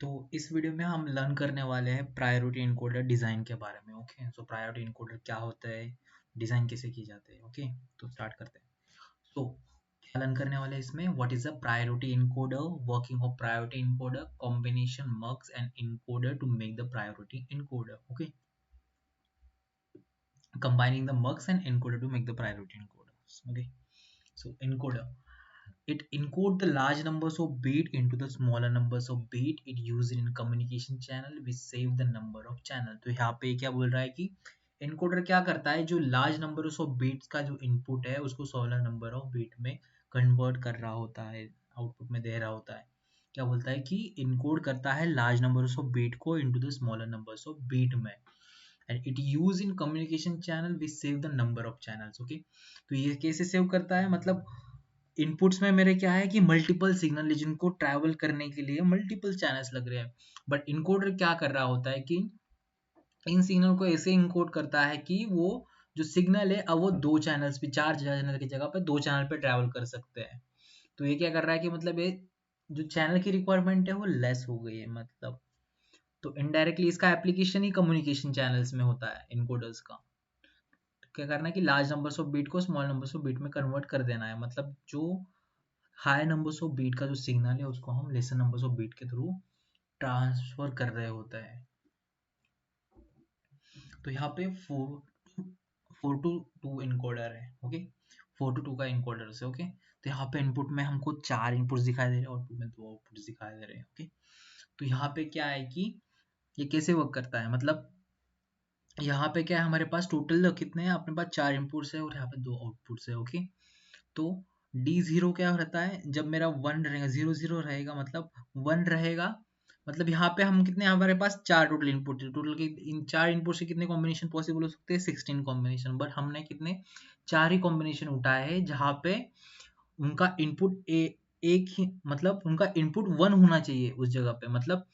तो इस वीडियो में हम लर्न करने वाले हैं प्रायोरिटी इनकोडर डिज़ाइन के बारे में। ओके, सो प्रायोरिटी इनकोडर क्या होता है, डिज़ाइन कैसे की जाते हैं। ओके, तो स्टार्ट करते हैं। सो क्या लर्न करने वाले हैं इसमें, what is a priority encoder, working of priority encoder, combination mux and encoder to make the priority encoder. Okay, combining the mux and encoder to make the priority encoders. Okay, so encoder, it encode the large numbers of bit into the smaller numbers of bit it used in communication channel which save the number of channel। तो यहाँ पे क्या बोल रहा है कि encoder क्या करता है, जो large number of bits का जो input है उसको smaller number of bit में convert कर रहा होता है, output में दे रहा होता है। क्या बोलता है कि encode करता है large numbers of bit को into the smaller numbers of bit में, and it use in communication channel we save the number of channels। okay, तो ये कैसे सेव करता है, मतलब इनपुट्स में मेरे क्या है कि मल्टीपल सिग्नल जिनको ट्रैवल करने के लिए मल्टीपल चैनल्स लग रहे हैं, बट इनकोडर क्या कर रहा होता है कि इन सिग्नल को ऐसे इनकोड करता है कि वो जो सिग्नल है अब वो दो चैनल्स पे, चार चैनल की जगह पे दो चैनल पे ट्रैवल कर सकते हैं। तो ये क्या कर रहा है कि मतलब ये जो चैनल की रिक्वायरमेंट है वो लेस हो गई है, मतलब तो इनडायरेक्टली इसका एप्लीकेशन ही कम्युनिकेशन चैनल्स में होता है इनकोडर्स का। तो क्या करना है कि लार्ज नंबर्स ऑफ बीट को स्मॉल नंबर्स ऑफ बीट में कन्वर्ट कर देना है, मतलब जो हाई नंबर्स ऑफ बीट का जो सिग्नल है उसको हम लेसर नंबर्स ऑफ बीट के थ्रू ट्रांसफर कर रहे होते हैं। तो यहाँ पे 4 to 2 इनकोडर है। ओके, 4 to 2 का इनकोडर है। ओके, तो यहाँ पे इनपुट में हमको 4 इनपुट्स दिखाई दे रहे हैं, आउटपुट में 2 आउटपुट्स दिखाई दे रहे हैं। ओके, तो यहाँ पे क्या है कि ये कैसे वर्क करता है, मतलब यहाँ पे क्या है, हमारे पास टोटल कितने हैं, अपने पास 4 इनपुट्स है और यहाँ पे 2 आउटपुट्स है। ओके, तो D0 क्या रहता है, जब मेरा 1 रहेगा, 0 रहेगा मतलब 1 रहेगा, मतलब यहाँ पे हम कितने, हमारे पास 4 टोटल इनपुट है, टोटल के इन 4 इनपुट से कितने कॉम्बिनेशन पॉसिबल हो सकते हैं, 16 कॉम्बिनेशन, बट हमने कितने 4 ही कॉम्बिनेशन उठाए हैं जहाँ पे उनका इनपुट एक ही, मतलब उनका इनपुट 1 होना चाहिए उस जगह पे, मतलब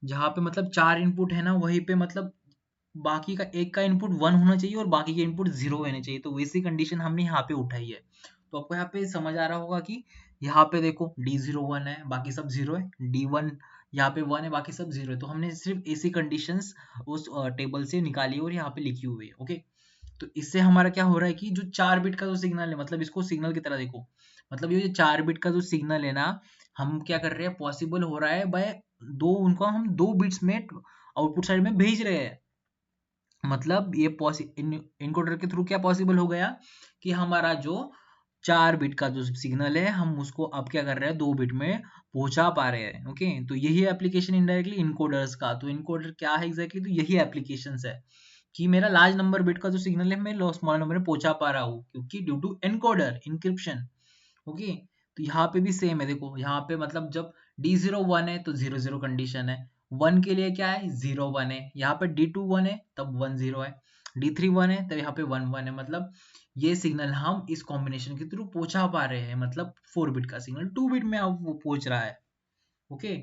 जहाँ पे मतलब 4 इनपुट है ना वहीं पे मतलब बाकी का एक का इनपुट 1 होना चाहिए और बाकी के इनपुट 0 होने चाहिए। तो वैसी कंडीशन हमने यहाँ पे उठाई है। तो आपको यहाँ पे समझ आ रहा होगा कि यहाँ पे देखो D0 1 है, बाकी सब 0 है, D1 यहाँ पे 1 है, बाकी सब 0 है। तो हमने सिर्फ ऐसी कंडीशंस उस टेबल से निकाली और यहाँ पे लिखी हुई है। ओके, तो इससे हमारा क्या हो रहा है कि जो 4 बिट का जो सिग्नल है, मतलब इसको सिग्नल की तरह देखो, मतलब ये जो 4 बिट का जो सिग्नल है ना, हम क्या कर रहे हैं, पॉसिबल हो रहा है बाय दो, उनको हम 2 बिट्स में आउटपुट साइड में भेज रहे हैं। मतलब ये इनकोडर के थ्रू क्या पॉसिबल हो गया कि हमारा जो 4 बिट का जो सिग्नल है हम उसको अब क्या कर रहे हैं 2 बिट में पहुंचा पा रहे हैं। ओके, तो यही एप्लीकेशन इनडायरेक्टली इनकोडर्स का। तो इनकोडर क्या है एग्जैक्टली, तो यही एप्लीकेशन है कि मेरा लार्ज नंबर बिट का जो सिग्नल है मैं स्मॉल नंबर में पहुंचा पा रहा हूँ, क्योंकि due to encoder encryption. Okay, तो यहाँ पे भी सेम है, देखो यहाँ पे मतलब जब D0 1 है तो 0 0 कंडीशन है, 1 के लिए क्या है 0 1 है, यहाँ पे D2 1 है तब 1 0 है, D3 1 है तब यहाँ पे 1 1 है, मतलब ये सिग्नल हम इस कॉम्बिनेशन के थ्रू पहुंचा पा रहे हैं, मतलब 4 बिट का सिग्नल 2 बिट में अब वो पहुंच रहा है। ओके,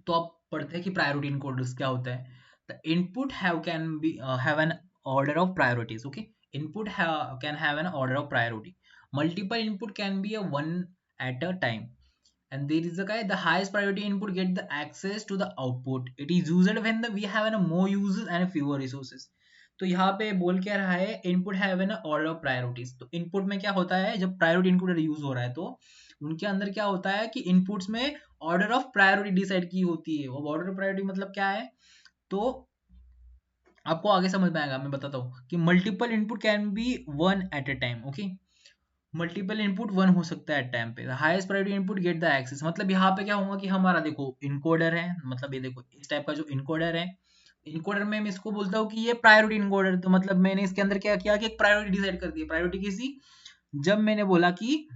तो अब पढ़ते हैं कि प्रायोरिटी इनकोडर्स क्या होता है। The input have an order of priorities. Okay, input can have an order of priority, multiple input can be a one at a time, and there is a guy, the highest priority input get the access to the output, it is used when we have more users and fewer resources। तो यहाँ पे बोल क्या रहा है, input have an order of priorities. तो input में क्या होता है, जब प्रायोरिटी इनपुट यूज हो रहा है तो उनके अंदर क्या होता है कि इनपुट्स में ऑर्डर ऑफ प्रायोरिटी डिसाइड की होती है। और ऑर्डर ऑफ प्रायोरिटी मतलब क्या है, तो आपको आगे समझ में आएगा, मैं बताता हूँ कि multiple input can be one at a time. Okay, multiple input 1 हो सकता है टाइम पे। Highest priority input get the access, मतलब यहाँ पे क्या होगा कि हमारा देखो इनकोडर है, मतलब ये देखो इस टाइप का जो इनकोडर है, इनकोडर में मैं इसको बोलता हूँ कि ये प्रायोरिटी इनकोडर। तो मतलब मैंने इसके अंदर क्या किया कि एक प्रायोरिटी डिसाइड कर दी। प्रायोरिटी किसी, जब मैंने बोला कि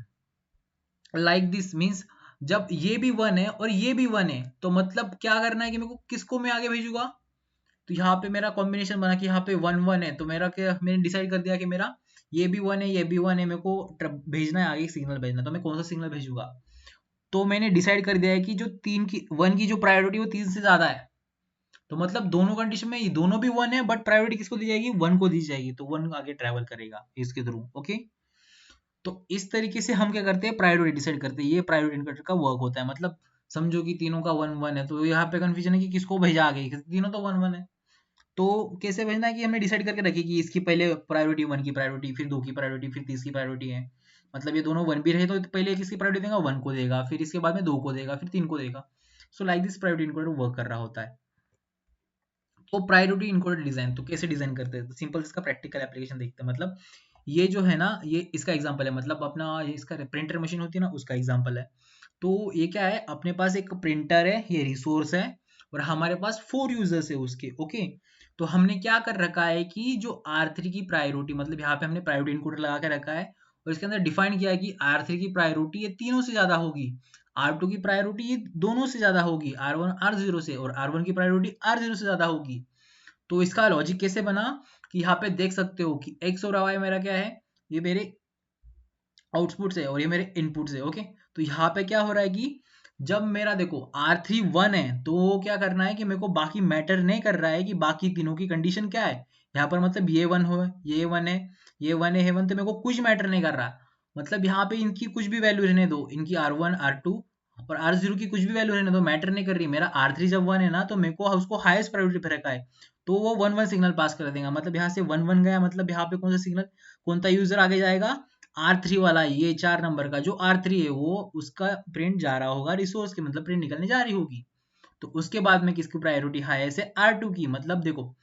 लाइक दिस मीन्स जब ये भी 1 है और ये भी 1 है, तो मतलब क्या करना है कि मेरे को किसको मैं आगे भेजूंगा। तो यहाँ पे मेरा कॉम्बिनेशन बना कि यहाँ पे 1 1 है, तो मेरा क्या, मैंने डिसाइड कर दिया कि मेरा ये भी 1 है ये भी 1 है, मेरे को भेजना है आगे सिग्नल भेजना, तो मैं कौन सा सिग्नल भेजूंगा। तो मैंने डिसाइड कर दिया है कि जो 3 की 1 की जो प्रायोरिटी वो 3 से ज्यादा है, तो मतलब दोनों कंडीशन में ये दोनों भी 1 है, बट प्रायोरिटी किसको दी जाएगी, 1 को दी जाएगी, तो 1 आगे ट्रेवल करेगा इसके थ्रू। ओके, तो इस तरीके से हम क्या करते हैं, प्रायोरिटी डिसाइड करते हैं। ये प्रायोरिटी इनवर्टर का वर्क होता है, मतलब समझो कि तीनों का 1 1 है, तो यहाँ पे कंफ्यूजन है कि किसको भेजा आगे, तीनों तो 1 1 है। तो कैसे भेजना है कि हमने डिसाइड करके रखी कि इसकी पहले प्रायोरिटी 1 की प्रायोरिटी, फिर 2 की प्रायोरिटी, फिर 3 की प्रायोरिटी है। मतलब ये दोनों 1 भी रहे तो पहले किसकी प्रायोरिटी देगा, 1 को देगा, फिर इसके बाद में 2 को देगा, फिर 3 को देगा। So like this priority encoder work कर रहा होता है। तो प्रायोरिटी इनकोडर डिजाइन तो कैसे डिजाइन करते हैं, तो सिंपल इसका प्रैक्टिकल एप्लीकेशन देखते हैं। मतलब ये जो है ना, ये इसका एग्जांपल है, मतलब अपना ये इसका प्रिंटर मशीन होती है ना, उसका एग्जांपल है। तो ये क्या है, अपने पास एक प्रिंटर है, ये रिसोर्स है, और हमारे पास 4 यूजर्स है उसके। ओके, तो हमने क्या कर रखा है कि जो R3 की प्रायोरिटी, मतलब यहाँ पे हमने प्रायोरिटी इनकोडर लगा के रखा है, और इसके अंदर डिफाइन किया है कि R3 की प्रायोरिटी ये तीनों से ज्यादा होगी, R2 की प्रायोरिटी ये दोनों से ज्यादा होगी, R1 R0 से, और R1 की प्रायोरिटी R0 से ज्यादा होगी। तो इसका लॉजिक कैसे बना कि यहाँ पे देख सकते हो कि x और y मेरा क्या है, ये मेरे आउटपुट है और ये मेरे इनपुट है। ओके, तो यहाँ पे क्या हो रहा है कि जब मेरा देखो R3 1 है, तो वो क्या करना है कि मेरे को बाकी मैटर नहीं कर रहा है कि बाकी तीनों की कंडीशन क्या है। यहाँ पर मतलब ये 1 हो, ये 1 है, ये 1 है, 1, तो मेरे को कुछ मैटर नहीं कर रहा। मतलब यहाँ पे इनकी कुछ भी वैल्यू रहने दो, इनकी R1 R2 और R0 की कुछ भी वैल्यू रहने दो, मैटर नहीं कर रही। मेरा R3 जब 1 है ना, तो मेरे को उसको हाईएस्ट प्रायोरिटी पे रखा है, तो वो 1 1 सिग्नल पास कर देगा। मतलब यहाँ से 1 1 गया, मतलब यहाँ पे कौन सा सिग्नल, कौन सा यूजर आगे जाएगा, R3 वाला, ये 4 नंबर का जो R3 है, वो उसका प्रिंट जा रहा होगा रिसोर्स के, मतलब प्रिंट निकलने जा रही होगी। तो उसके बाद में किसकी प्रायोरिटी हाईएस्ट है, R2 की। मतलब देखो,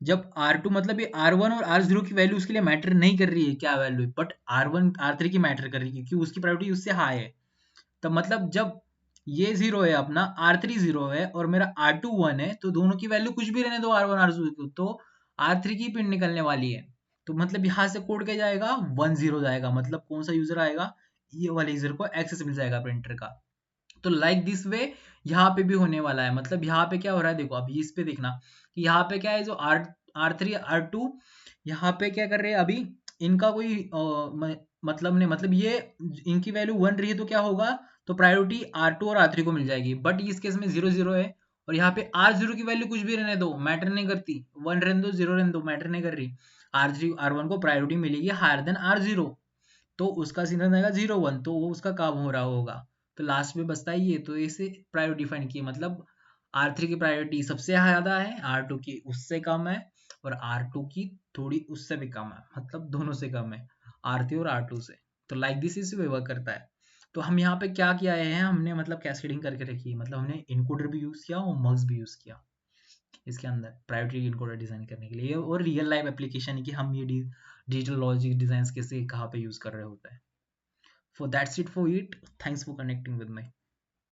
जब R2 मतलब ये R1 और R0 की वैल्यू उसके लिए मैटर नहीं कर रही है क्या वैल्यू, बट R1 R3 की मैटर कर रही है, क्योंकि उसकी प्रायोरिटी उससे हाई है। तो मतलब जब ये 0 है, अपना R3 0 है और मेरा R2 1 है, तो दोनों की वैल्यू कुछ भी रहने दो, R1 R0 को, तो R3 की प्रिंट निकलने वाली है। तो मतलब यहाँ से कोड क्या जाएगा, 1 0 जाएगा। मतलब कौन सा यूजर आएगा, ये वाले यूजर को एक्सेस मिल जाएगा प्रिंटर का। तो लाइक दिस वे यहाँ पे भी होने वाला है। मतलब यहाँ पे क्या हो रहा है, देखो अभी इस पे देखना कि यहाँ पे क्या है, जो R3 R2 यहाँ पे क्या कर रहे हैं अभी, इनका कोई मतलब नहीं, मतलब ये इनकी वैल्यू 1 रही है तो क्या होगा, तो प्रायोरिटी R2 और R3 को मिल जाएगी। बट इस केस में 0 0 है, और यहाँ पे R0 की वैल्यू कुछ भी रहने दो, मैटर नहीं करती, 1 रहने दो, 0 रहने दो, मैटर नहीं कर रही। R3 R1 को प्रायोरिटी मिलेगी हायर देन R0, तो उसका सिग्नल आएगा 0 1, तो वो उसका काम हो रहा होगा। तो लास्ट में बचता ही है, तो ऐसे प्रायोरिटी डिफाइन की, मतलब R3 की प्रायोरिटी सबसे ज्यादा है, R2 की उससे कम है, और R2 की थोड़ी उससे भी कम है, मतलब दोनों से कम है, R3 और R2 से। तो लाइक दिस इस वे वर्क करता है। तो हम यहाँ पे क्या किया है, हमने मतलब कैस्केडिंग करके रखी है, मतलब हमने इनकोडर भी यूज किया और मग्स भी यूज किया इसके अंदर प्रायोरिटी इनकोडर डिजाइन करने के लिए। और रियल लाइफ एप्लीकेशन है कि हम ये डिजिटल लॉजिक डिजाइन कैसे कहाँ पे यूज कर रहे होते हैं। For that's it for it. Thanks for connecting with me.